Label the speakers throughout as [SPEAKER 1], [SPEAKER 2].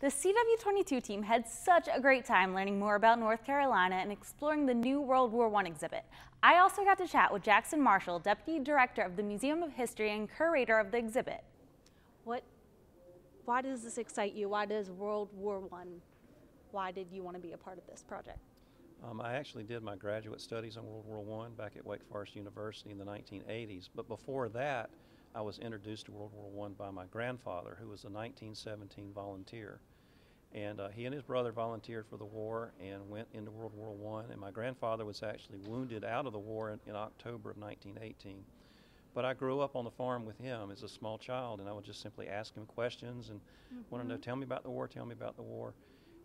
[SPEAKER 1] The CW22 team had such a great time learning more about North Carolina and exploring the new World War I exhibit. I also got to chat with Jackson Marshall, Deputy Director of the Museum of History and curator of the exhibit.
[SPEAKER 2] Why does this excite you? Why does World War I? Why did you want to be a part of this project?
[SPEAKER 3] I actually did my graduate studies on World War I back at Wake Forest University in the 1980s, but before that I was introduced to World War I by my grandfather, who was a 1917 volunteer. And he and his brother volunteered for the war and went into World War I, and my grandfather was actually wounded out of the war in October of 1918. But I grew up on the farm with him as a small child, and I would just simply ask him questions and want to know, tell me about the war, tell me about the war.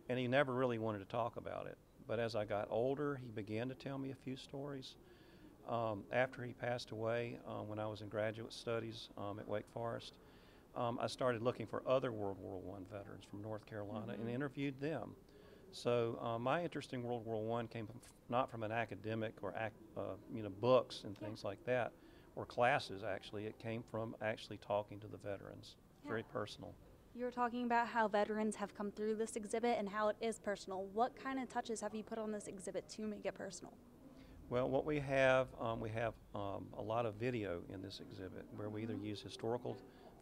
[SPEAKER 3] And he never really wanted to talk about it. But as I got older, he began to tell me a few stories. After he passed away, when I was in graduate studies at Wake Forest, I started looking for other World War I veterans from North Carolina and interviewed them. So my interest in World War I came not from an academic or books and things like that, or classes actually. It came from actually talking to the veterans. Very personal.
[SPEAKER 2] You were talking about how veterans have come through this exhibit and how it is personal. What kind of touches have you put on this exhibit to make it personal?
[SPEAKER 3] Well, what we have a lot of video in this exhibit where we either use historical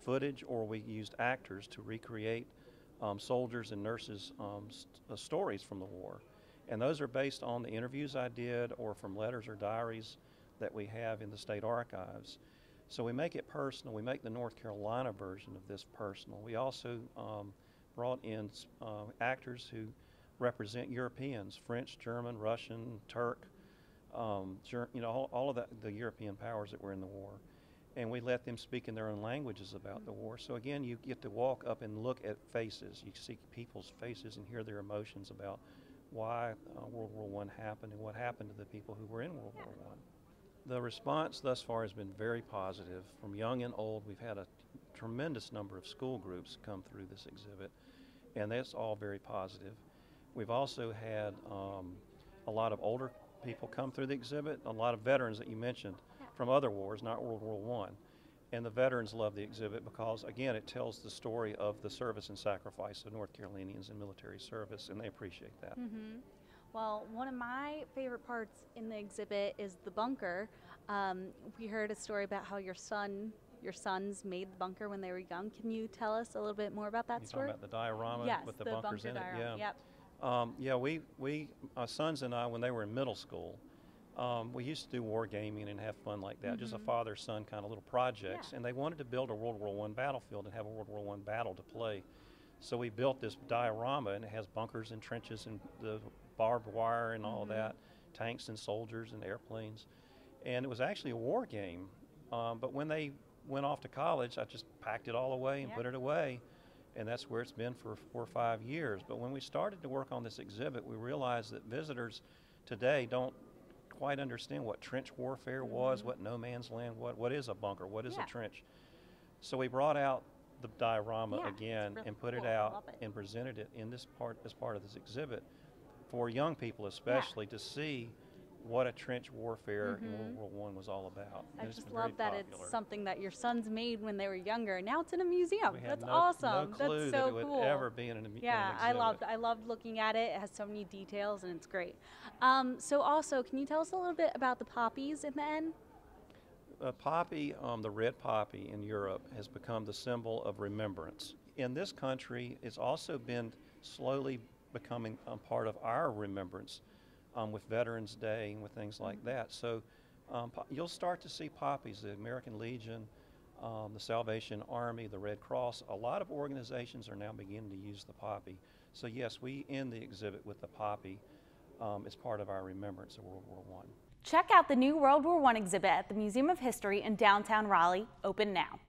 [SPEAKER 3] footage or we used actors to recreate soldiers and nurses' stories from the war. And those are based on the interviews I did or from letters or diaries that we have in the state archives. So we make it personal. We make the North Carolina version of this personal. We also brought in actors who represent Europeans, French, German, Russian, Turk, all of the European powers that were in the war. And we let them speak in their own languages about the war. So again, you get to walk up and look at faces. You see people's faces and hear their emotions about why World War I happened and what happened to the people who were in World War I. The response thus far has been very positive. From young and old, we've had a tremendous number of school groups come through this exhibit, and that's all very positive. We've also had a lot of older people come through the exhibit, a lot of veterans that you mentioned from other wars, not World War I. And the veterans love the exhibit because, again, it tells the story of the service and sacrifice of North Carolinians in military service, and they appreciate that.
[SPEAKER 2] Well, one of my favorite parts in the exhibit is the bunker. We heard a story about how your sons made the bunker when they were young. Can you tell us a little bit more about that story?
[SPEAKER 3] Talking about the diorama with the bunkers in it?
[SPEAKER 2] Yep.
[SPEAKER 3] My sons and I, when they were in middle school, we used to do war gaming and have fun like that, just a father-son kind of little projects. And they wanted to build a World War I battlefield and have a World War I battle to play. So we built this diorama, and it has bunkers and trenches and the barbed wire and all that, tanks and soldiers and airplanes. And it was actually a war game. But when they went off to college, I just packed it all away and put it away. And that's where it's been for 4 or 5 years. But when we started to work on this exhibit, we realized that visitors today don't quite understand what trench warfare was, what no man's land, what is a bunker, what is a trench. So we brought out the diorama again really and put it out and presented it in this part as part of this exhibit for young people especially to see what a trench warfare in World War I was all about.
[SPEAKER 2] I just love that it's something that your sons made when they were younger. Now it's in a museum.
[SPEAKER 3] That's
[SPEAKER 2] awesome.
[SPEAKER 3] No clue
[SPEAKER 2] That's so
[SPEAKER 3] that it
[SPEAKER 2] cool.
[SPEAKER 3] would ever be in an exhibit.
[SPEAKER 2] I loved looking at it. It has so many details and it's great. So also, can you tell us a little bit about the poppies in the end?
[SPEAKER 3] Poppy, the red poppy in Europe has become the symbol of remembrance. In this country, it's also been slowly becoming a part of our remembrance with Veterans Day and with things like that. So you'll start to see poppies, the American Legion, the Salvation Army, the Red Cross. A lot of organizations are now beginning to use the poppy. So yes, we end the exhibit with the poppy as part of our remembrance of World War I.
[SPEAKER 1] Check out the new World War I exhibit at the Museum of History in downtown Raleigh, open now.